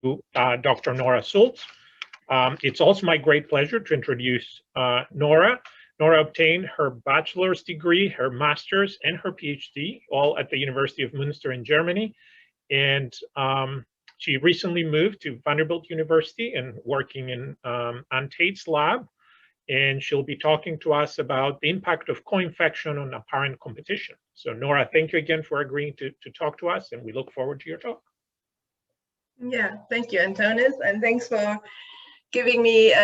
Dr. Nora Schulz. It's also my great pleasure to introduce Nora. Nora obtained her bachelor's degree, her master's, and her PhD, all at the University of Münster in Germany. And she recently moved to Vanderbilt University and working in Ann Tate's lab. And she'll be talking to us about the impact of coinfection on apparent competition. So Nora, thank you again for agreeing to talk to us, and we look forward to your talk. Yeah, thank you, Antonis, and thanks for giving me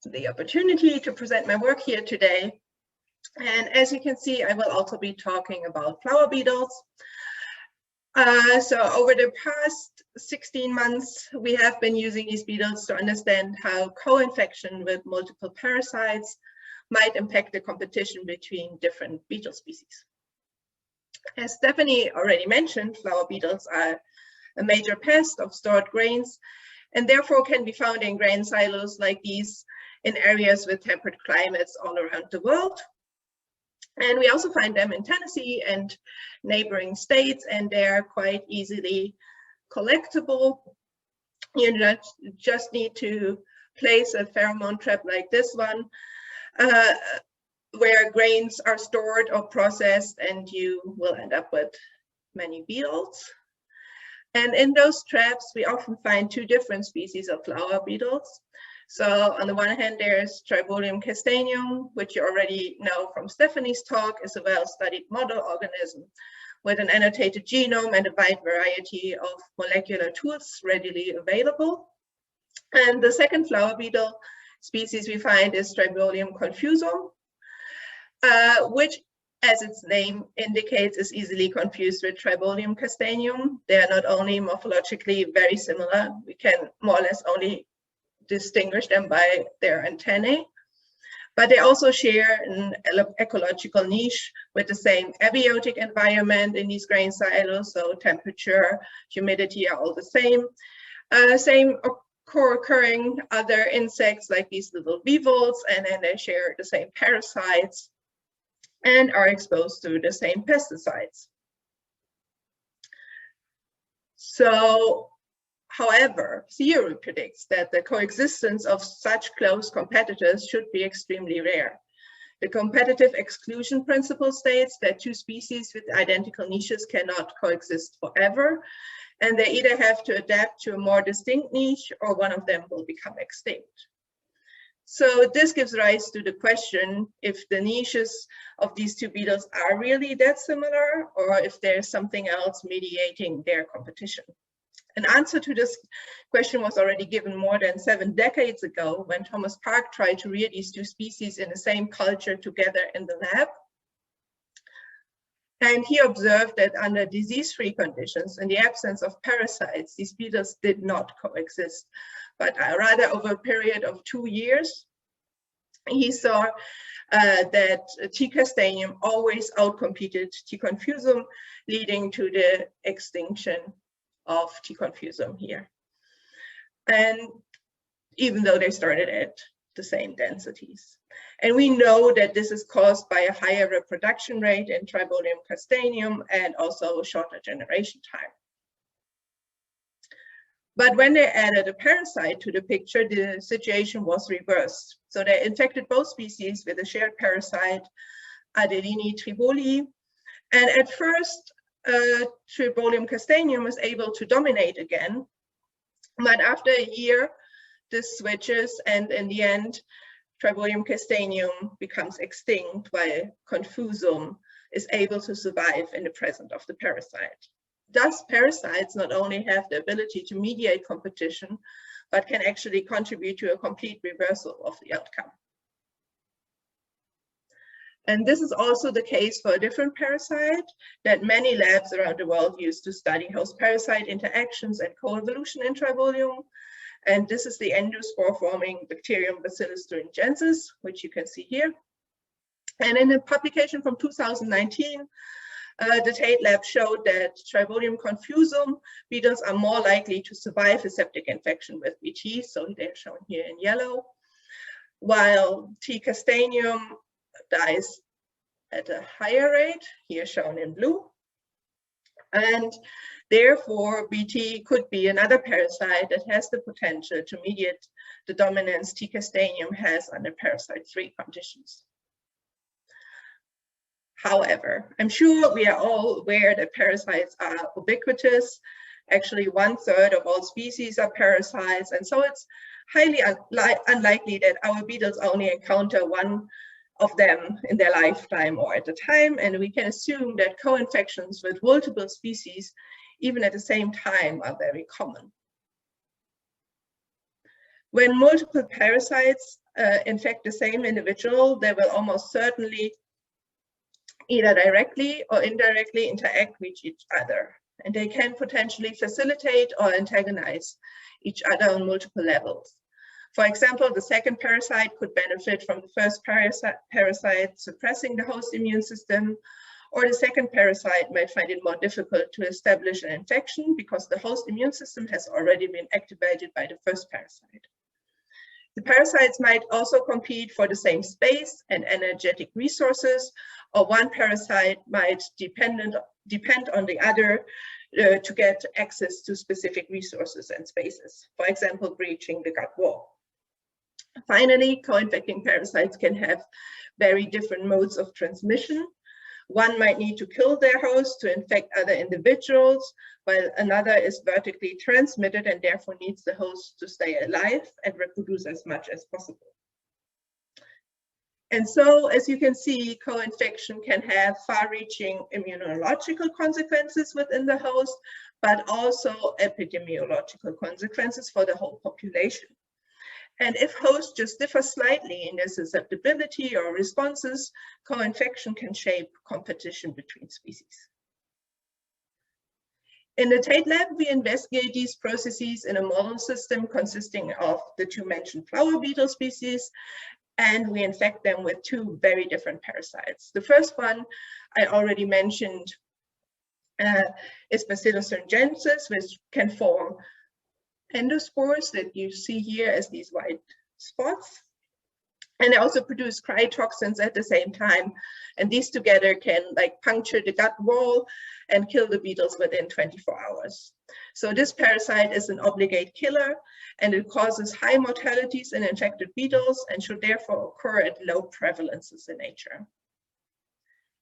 the opportunity to present my work here today. And as you can see, I will also be talking about flower beetles. So over the past 16 months, we have been using these beetles to understand how co-infection with multiple parasites might impact the competition between different beetle species. As Stephanie already mentioned, flower beetles are a major pest of stored grains and therefore can be found in grain silos like these in areas with temperate climates all around the world. And we also find them in Tennessee and neighboring states, and they're quite easily collectible. You just need to place a pheromone trap like this one, where grains are stored or processed, and you will end up with many beetles. And in those traps, we often find two different species of flower beetles. So on the one hand, there's Tribolium castaneum, which you already know from Stephanie's talk, is a well-studied model organism with an annotated genome and a wide variety of molecular tools readily available. And the second flower beetle species we find is Tribolium confusum, which, as its name indicates, is easily confused with Tribolium castaneum. They are not only morphologically very similar, we can more or less only distinguish them by their antennae, but they also share an ecological niche with the same abiotic environment in these grain silos, so temperature, humidity are all the same. Same co-occurring other insects like these little weevils, and then they share the same parasites and are exposed to the same pesticides. So, however, theory predicts that the coexistence of such close competitors should be extremely rare. The competitive exclusion principle states that two species with identical niches cannot coexist forever, and they either have to adapt to a more distinct niche or one of them will become extinct. So this gives rise to the question if the niches of these two beetles are really that similar, or if there's something else mediating their competition. An answer to this question was already given more than 7 decades ago when Thomas Park tried to rear these two species in the same culture together in the lab. And he observed that under disease-free conditions, in the absence of parasites, these beetles did not coexist, but rather over a period of 2 years. He saw that T. castaneum always outcompeted T. confusum, leading to the extinction of T. confusum here. And even though they started at the same densities. And we know that this is caused by a higher reproduction rate in Tribolium castaneum and also shorter generation time. But when they added a parasite to the picture, the situation was reversed. So they infected both species with a shared parasite, Adelini triboli. And at first, Tribolium castaneum is able to dominate again. But after a year, this switches, and in the end, Tribolium castaneum becomes extinct while confusum is able to survive in the presence of the parasite. Thus, parasites not only have the ability to mediate competition, but can actually contribute to a complete reversal of the outcome. And this is also the case for a different parasite that many labs around the world use to study host-parasite interactions and co-evolution in Tribolium. And this is the endospore-forming bacterium Bacillus thuringiensis, which you can see here. And in a publication from 2019, the Tate lab showed that Tribolium confusum beetles are more likely to survive a septic infection with BT, so they're shown here in yellow, while T. castaneum dies at a higher rate, here shown in blue. And therefore, BT could be another parasite that has the potential to mediate the dominance T. castaneum has under parasite-free conditions. However, I'm sure we are all aware that parasites are ubiquitous. Actually, 1/3 of all species are parasites, and so it's highly unlikely that our beetles only encounter one of them in their lifetime or at a time, and we can assume that co-infections with multiple species, even at the same time, are very common. When multiple parasites infect the same individual, they will almost certainly either directly or indirectly interact with each other, and they can potentially facilitate or antagonize each other on multiple levels. For example, the second parasite could benefit from the first parasite suppressing the host immune system, or the second parasite might find it more difficult to establish an infection because the host immune system has already been activated by the first parasite. The parasites might also compete for the same space and energetic resources, or one parasite might depend on the other to get access to specific resources and spaces, for example, breaching the gut wall. Finally, co-infecting parasites can have very different modes of transmission. One might need to kill their host to infect other individuals, while another is vertically transmitted and therefore needs the host to stay alive and reproduce as much as possible. And so, as you can see, co-infection can have far-reaching immunological consequences within the host, but also epidemiological consequences for the whole population. And if hosts just differ slightly in their susceptibility or responses, co-infection can shape competition between species. In the Tate Lab, we investigate these processes in a model system consisting of the two mentioned flower beetle species, and we infect them with two very different parasites. The first one I already mentioned is Bacillus thuringiensis, which can form endospores that you see here as these white spots. And they also produce cryotoxins at the same time. And these together can puncture the gut wall and kill the beetles within 24 hours. So this parasite is an obligate killer, and it causes high mortalities in infected beetles and should therefore occur at low prevalences in nature.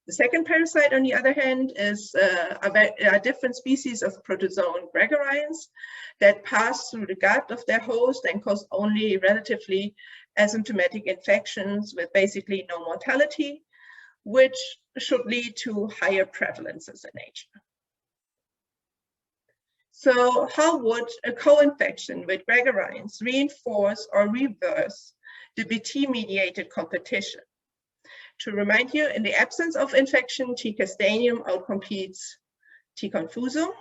The second parasite, on the other hand, is a different species of protozoan gregarians that pass through the gut of their host and cause only relatively asymptomatic infections with basically no mortality, which should lead to higher prevalences in nature. So how would a co-infection with gregarians reinforce or reverse the BT-mediated competition? To remind you, in the absence of infection, T. castaneum outcompetes T. confusum.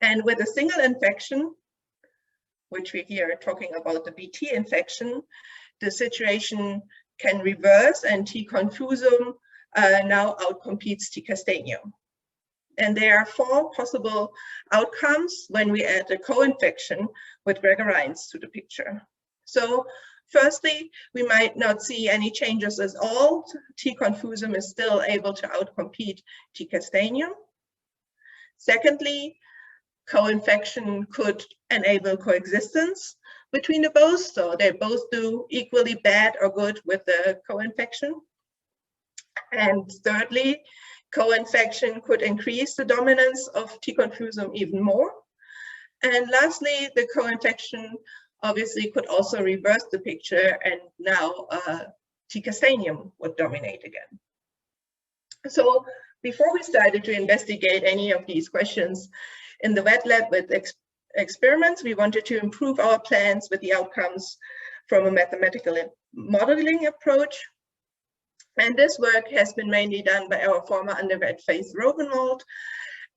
And with a single infection, which we here are talking about the BT infection, the situation can reverse and T. confusum now outcompetes T. castaneum. And there are 4 possible outcomes when we add a co-infection with gregarians to the picture. So firstly, we might not see any changes at all. T. confusum is still able to outcompete T. castaneum. Secondly, co-infection could enable coexistence between the both, so they both do equally bad or good with the co-infection. And thirdly, co-infection could increase the dominance of T. confusum even more. And lastly, the co-infection obviously could also reverse the picture, and now T. castaneum would dominate again. So before we started to investigate any of these questions in the wet lab with experiments, we wanted to improve our plans with the outcomes from a mathematical modeling approach. And this work has been mainly done by our former undergrad Faith Rogenwald,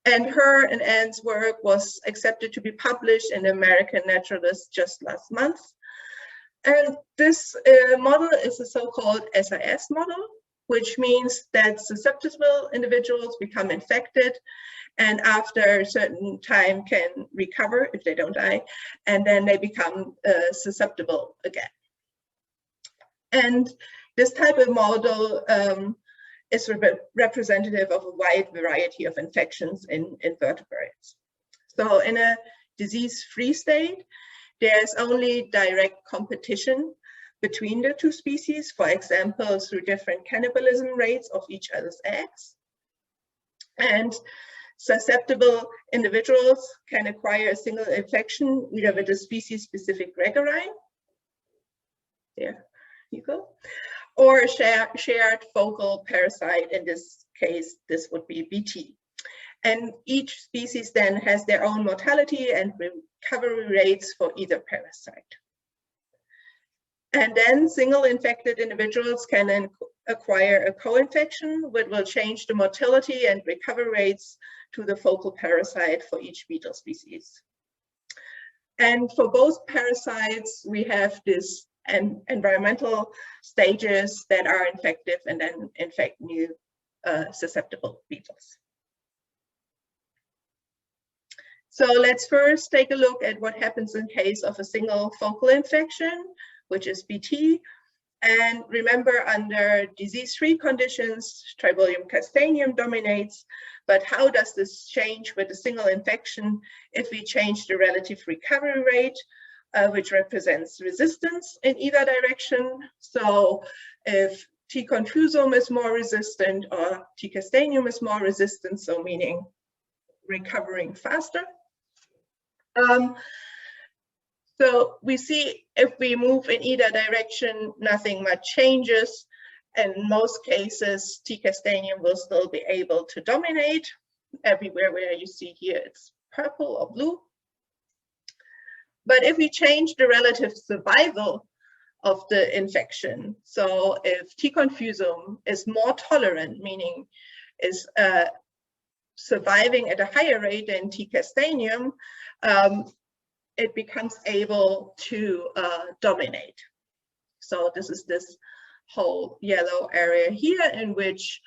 and her and Anne's work was accepted to be published in the American Naturalist just last month. And this model is a so-called SIS model, which means that susceptible individuals become infected and after a certain time can recover if they don't die, and then they become susceptible again. And this type of model is representative of a wide variety of infections in invertebrates. So in a disease-free state, there's only direct competition between the two species, for example, through different cannibalism rates of each other's eggs. And susceptible individuals can acquire a single infection either with a species-specific gregarine, there you go, or a shared focal parasite. In this case, this would be BT. And each species then has their own mortality and recovery rates for either parasite. And then single infected individuals can then acquire a co-infection, which will change the motility and recovery rates to the focal parasite for each beetle species. And for both parasites, we have this environmental stages that are infective and then infect new susceptible beetles. So let's first take a look at what happens in case of a single focal infection, which is BT. And remember, under disease-free conditions, Tribolium castaneum dominates. But how does this change with a single infection if we change the relative recovery rate, which represents resistance in either direction? So if T. confusum is more resistant or T. castaneum is more resistant, so meaning recovering faster. So we see if we move in either direction, nothing much changes. In most cases, T. castaneum will still be able to dominate. Everywhere where you see here, it's purple or blue. But if we change the relative survival of the infection, so if T. confusum is more tolerant, meaning is surviving at a higher rate than T. castaneum, it becomes able to dominate. So this is this whole yellow area here in which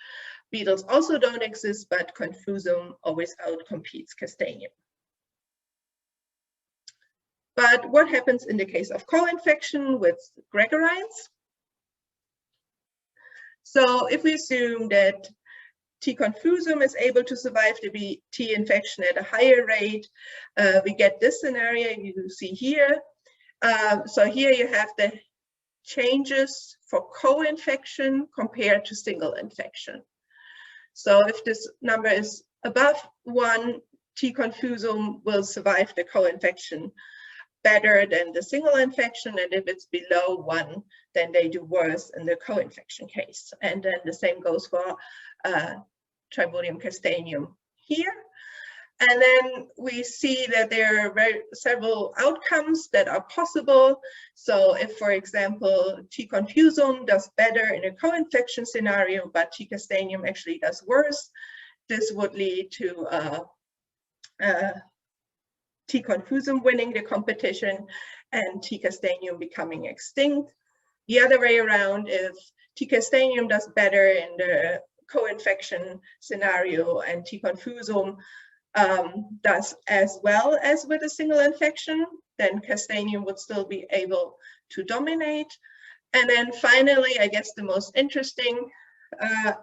beetles also don't exist, but confusum always outcompetes castaneum. But what happens in the case of co-infection with gregarines? So if we assume that T. confusum is able to survive the BT infection at a higher rate, we get this scenario you see here. So here you have the changes for co-infection compared to single infection. So if this number is above 1, T. confusum will survive the co-infection better than the single infection, and if it's below 1, then they do worse in the co-infection case. And then the same goes for Tribolium castaneum here. And then we see that there are several outcomes that are possible. So if, for example, T. confusum does better in a co-infection scenario, but T. castaneum actually does worse, this would lead to T. confusum winning the competition and T. castaneum becoming extinct. The other way around, if T. castaneum does better in the co-infection scenario and T. confusum does as well as with a single infection, then castaneum would still be able to dominate. And then finally, I guess the most interesting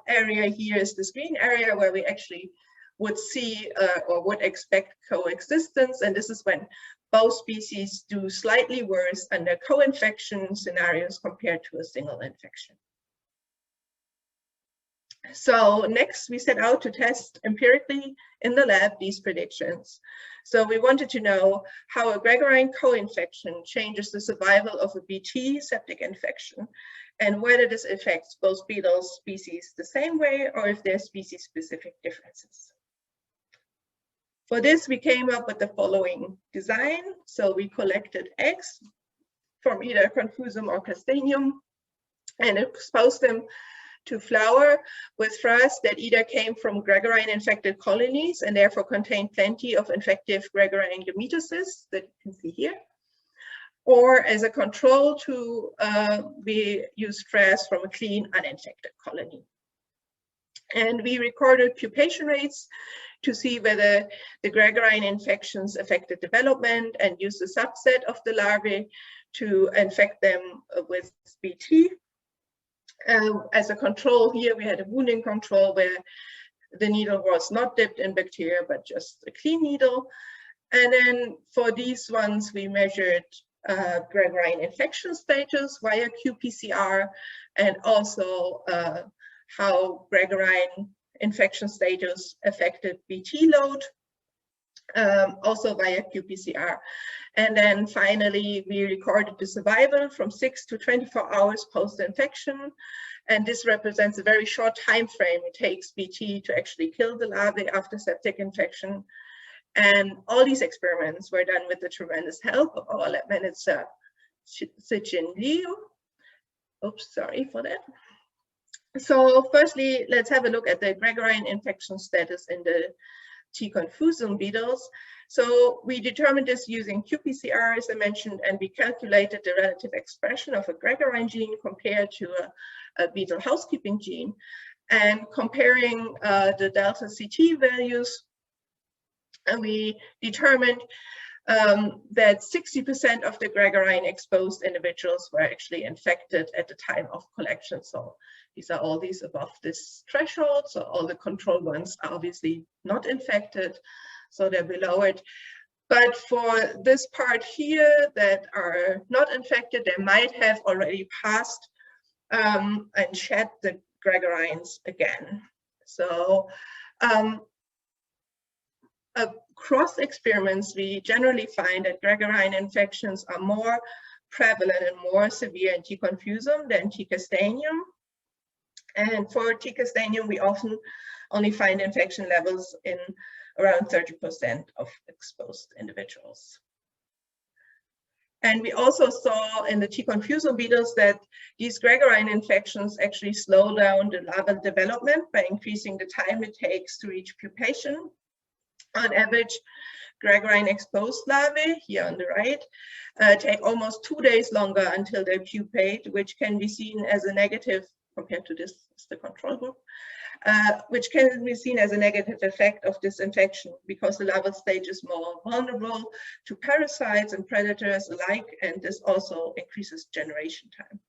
area here is this green area where we actually would see or would expect coexistence. And this is when both species do slightly worse under co-infection scenarios compared to a single infection. So next we set out to test empirically in the lab these predictions. So we wanted to know how a gregarine co-infection changes the survival of a BT septic infection and whether this affects both beetle species the same way or if there are species-specific differences. For this, we came up with the following design. So we collected eggs from either confusum or castaneum and exposed them to flower with frass that either came from gregarine-infected colonies and therefore contained plenty of infective gregarine gametocysts that you can see here, or as a control to we used frass from a clean, uninfected colony. And we recorded pupation rates to see whether the gregarine infections affected development and used a subset of the larvae to infect them with BT. As a control here, we had a wounding control where the needle was not dipped in bacteria, but just a clean needle. And then for these ones, we measured Gregarine infection status via qPCR, and also how Gregarine infection status affected BT load, also via qPCR. And then finally, we recorded the survival from 6 to 24 hours post-infection. And this represents a very short time frame it takes BT to actually kill the larvae after septic infection. And all these experiments were done with the tremendous help of our lab manager, Sijin Liu. Oops, sorry for that. So firstly, let's have a look at the Gregarine infection status in the T. confusum beetles. So we determined this using qPCR, as I mentioned, and we calculated the relative expression of a Gregarine gene compared to a beetle housekeeping gene. And comparing the delta CT values, and we determined that 60% of the Gregarine exposed individuals were actually infected at the time of collection. So these are all these above this threshold. So all the control ones are obviously not infected, so they're below it. But for this part here that are not infected, they might have already passed and shed the Gregarines again. So across experiments, we generally find that Gregarine infections are more prevalent and more severe in T. confusum than T. castaneum. And for T. castaneum, we often only find infection levels in around 30% of exposed individuals. And we also saw in the T. confusum beetles that these Gregarine infections actually slow down the larval development by increasing the time it takes to reach pupation. On average, Gregarine exposed larvae, here on the right, take almost 2 days longer until they pupate, which can be seen as a negative, compared to this is the control group, which can be seen as a negative effect of this infection because the larval stage is more vulnerable to parasites and predators alike, and this also increases generation time.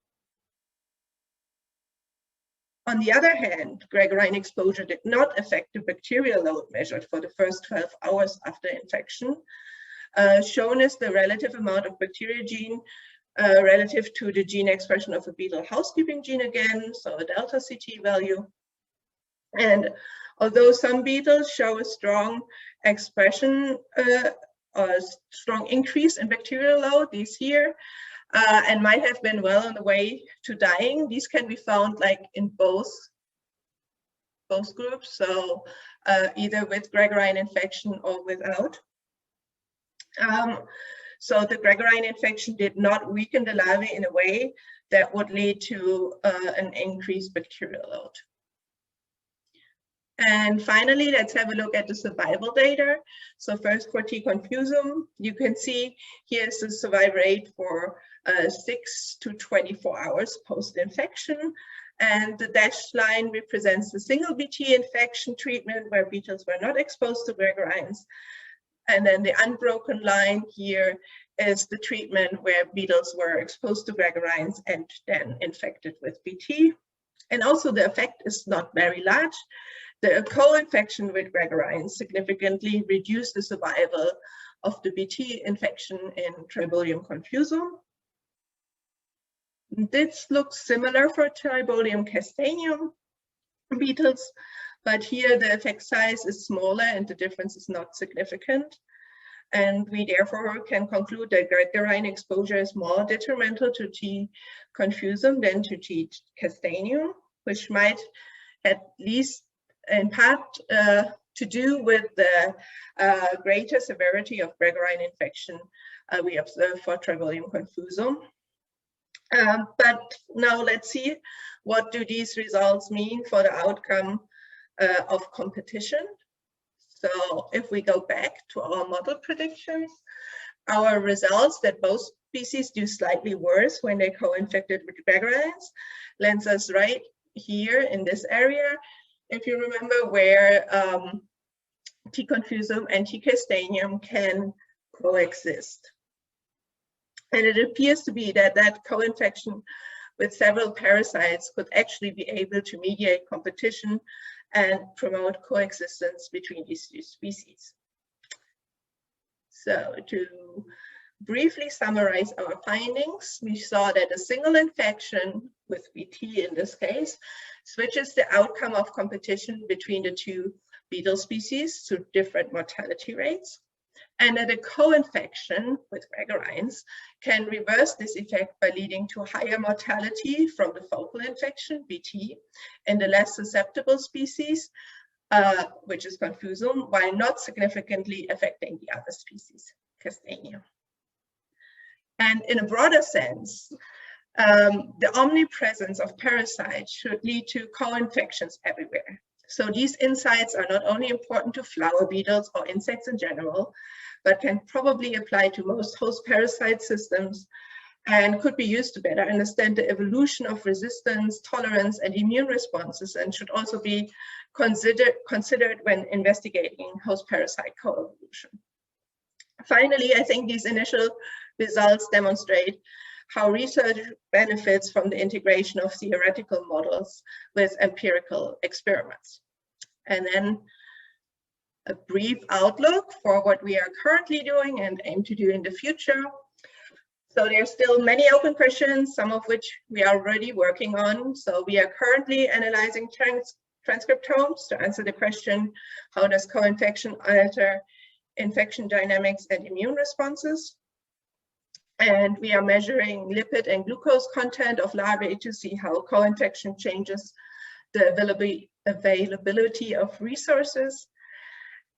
On the other hand, Gregarine exposure did not affect the bacterial load measured for the first 12 hours after infection. Shown is the relative amount of bacteria gene relative to the gene expression of a beetle housekeeping gene again, so a delta CT value. And although some beetles show a strong expression, a strong increase in bacterial load, these here, and might have been well on the way to dying, these can be found like in both groups, so either with Gregarine infection or without. So the Gregarine infection did not weaken the larvae in a way that would lead to an increased bacterial load. And finally, let's have a look at the survival data. So first for T. confusum, you can see here's the survival rate for 6 to 24 hours post-infection. And the dashed line represents the single BT infection treatment where beetles were not exposed to Gregarines. And then the unbroken line here is the treatment where beetles were exposed to Gregarines and then infected with BT. And also the effect is not very large. The co-infection with Gregarines significantly reduced the survival of the BT infection in Tribolium confusum. This looks similar for Tribolium castaneum beetles, but here the effect size is smaller and the difference is not significant. And we therefore can conclude that Gregarine exposure is more detrimental to T. confusum than to T. castaneum, which might at least in part to do with the greater severity of Gregarine infection we observe for Tribolium confusum. But now let's see, what do these results mean for the outcome of competition? So if we go back to our model predictions, our results that both species do slightly worse when they co-infected with Gregarines lands us right here in this area. If you remember where T. confusum and T. castaneum can coexist. And it appears to be that that co-infection with several parasites could actually be able to mediate competition and promote coexistence between these two species. So to briefly summarize our findings, we saw that a single infection with VT in this case switches the outcome of competition between the two beetle species to different mortality rates, and that a co-infection with gregarines can reverse this effect by leading to higher mortality from the focal infection, VT, in the less susceptible species, which is confusum, while not significantly affecting the other species, Castanea. And in a broader sense, the omnipresence of parasites should lead to co-infections everywhere. So these insights are not only important to flower beetles or insects in general, but can probably apply to most host parasite systems and could be used to better understand the evolution of resistance, tolerance, and immune responses, and should also be considered when investigating host parasite co-evolution. Finally, I think these initial results demonstrate how research benefits from the integration of theoretical models with empirical experiments. And then a brief outlook for what we are currently doing and aim to do in the future. So there's still many open questions, some of which we are already working on. So we are currently analyzing transcriptomes to answer the question, how does co-infection alter infection dynamics and immune responses? And we are measuring lipid and glucose content of larvae to see how co-infection changes the availability of resources.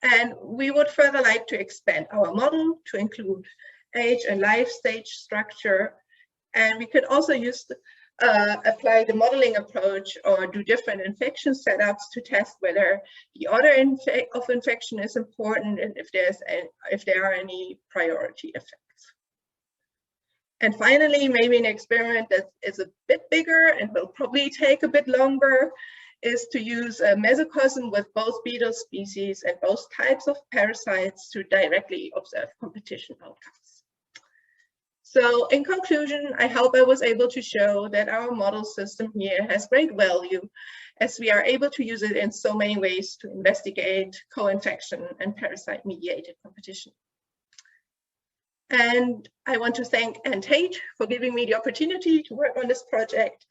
And we would further like to expand our model to include age and life stage structure. And we could also apply the modeling approach or do different infection setups to test whether the order of infection is important and if there are any priority effects. And finally, maybe an experiment that is a bit bigger and will probably take a bit longer is to use a mesocosm with both beetle species and both types of parasites to directly observe competition outcomes. So in conclusion, I hope I was able to show that our model system here has great value as we are able to use it in so many ways to investigate co-infection and parasite-mediated competition. And I want to thank Anne Tate for giving me the opportunity to work on this project,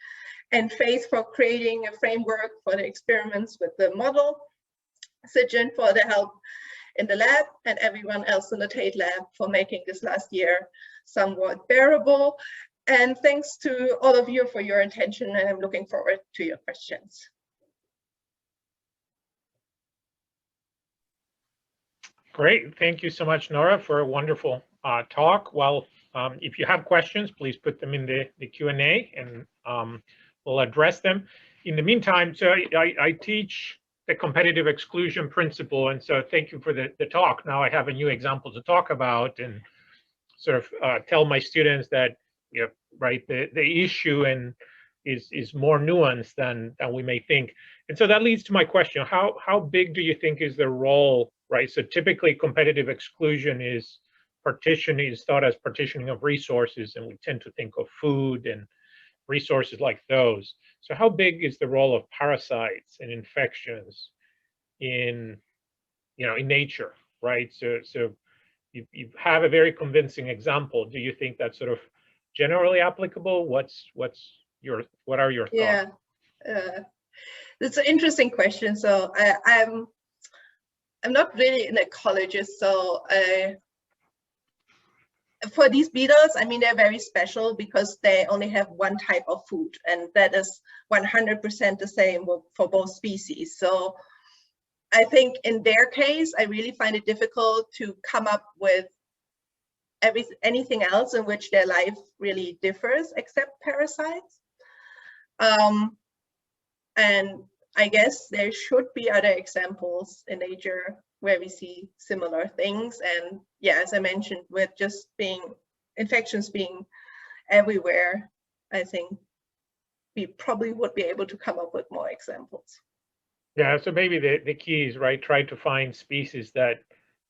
and Faith for creating a framework for the experiments with the model, Sijan for the help in the lab, and everyone else in the Tate lab for making this last year somewhat bearable. And thanks to all of you for your attention, and I'm looking forward to your questions. Great, thank you so much, Nora, for a wonderful talk. Well, if you have questions, please put them in the Q&A and we'll address them. In the meantime, so I teach the competitive exclusion principle, and so thank you for the talk. Now I have a new example to talk about and sort of tell my students that, you know, right, the issue is more nuanced than we may think. And so that leads to my question: how big do you think is the role, right? So typically competitive exclusion is thought as partitioning of resources, and we tend to think of food and resources like those. So how big is the role of parasites and infections in, you know, in nature, right? So you have a very convincing example. Do you think that's sort of generally applicable? What are your thoughts? Yeah, it's an interesting question. So I'm not really an ecologist, so for these beetles, I mean, they're very special because they only have one type of food, and that is 100% the same for both species. So I think in their case, I really find it difficult to come up with anything else in which their life really differs except parasites. And I guess there should be other examples in nature where we see similar things. And yeah, as I mentioned, with just infections being everywhere, I think we probably would be able to come up with more examples. Yeah, so maybe the key is, right, try to find species that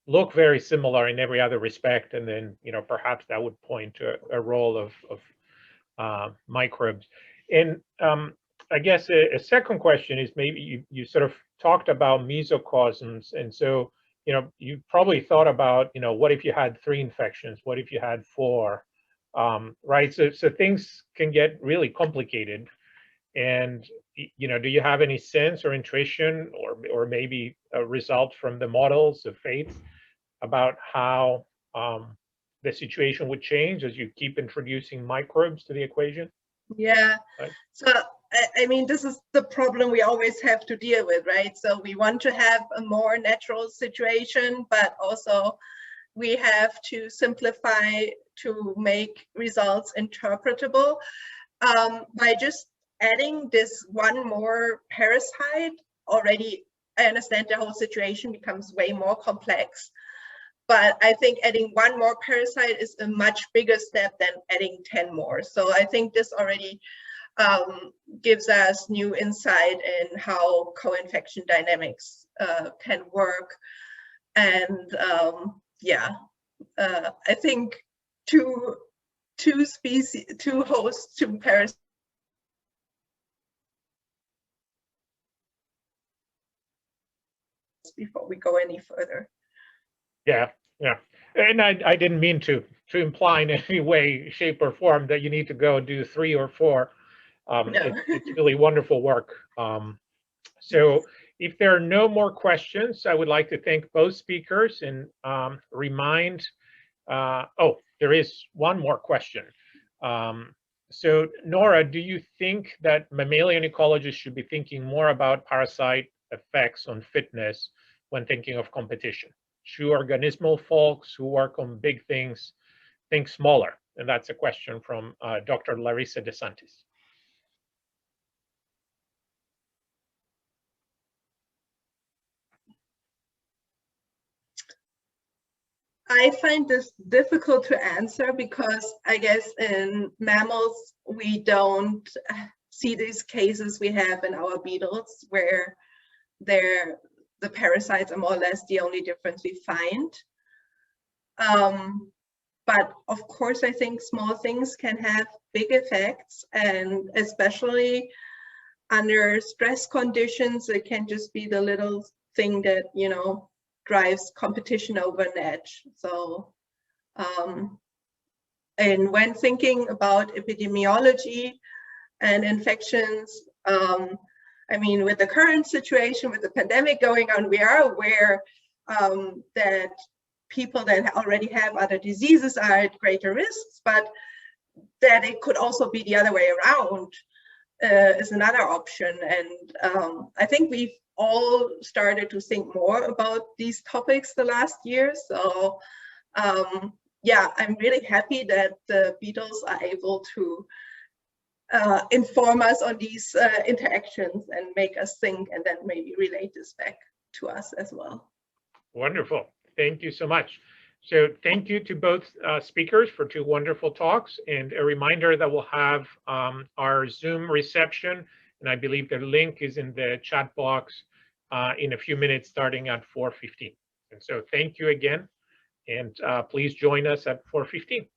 look very similar in every other respect, and then, you know, perhaps that would point to a role of microbes. And I guess a second question is, maybe you sort of talked about mesocosms, and so you probably thought about, what if you had 3 infections? What if you had 4? Right? So things can get really complicated. And do you have any sense or intuition, or maybe a result from the models of faith about how the situation would change as you keep introducing microbes to the equation? Yeah. Right. So, I mean, this is the problem we always have to deal with, right? So we want to have a more natural situation, but also we have to simplify to make results interpretable. By just adding this one more parasite, already, I understand the whole situation becomes way more complex. But I think adding one more parasite is a much bigger step than adding 10 more. So I think this already gives us new insight in how co-infection dynamics can work. And yeah, I think two hosts, 2 parasites before we go any further. Yeah, yeah. And I didn't mean to imply in any way, shape, or form that you need to go and do 3 or 4. No. It's really wonderful work. So if there are no more questions, I would like to thank both speakers and remind, oh, there is one more question. So Nora, do you think that mammalian ecologists should be thinking more about parasite effects on fitness when thinking of competition? Should organismal folks who work on big things think smaller? And that's a question from Dr. Larissa DeSantis. I find this difficult to answer because I guess in mammals, we don't see these cases we have in our beetles where the parasites are more or less the only difference we find. But of course, I think small things can have big effects, and especially under stress conditions, it can just be the little thing that, drives competition over an edge. So, and when thinking about epidemiology and infections, I mean, with the current situation, with the pandemic going on, we are aware that people that already have other diseases are at greater risks, but that it could also be the other way around is another option. And I think we've all started to think more about these topics the last year. So yeah, I'm really happy that the beetles are able to inform us on these interactions and make us think, and then maybe relate this back to us as well. Wonderful. Thank you so much. So thank you to both speakers for 2 wonderful talks, and a reminder that we'll have our Zoom reception, and I believe the link is in the chat box in a few minutes starting at 4:15. And so thank you again, and please join us at 4:15.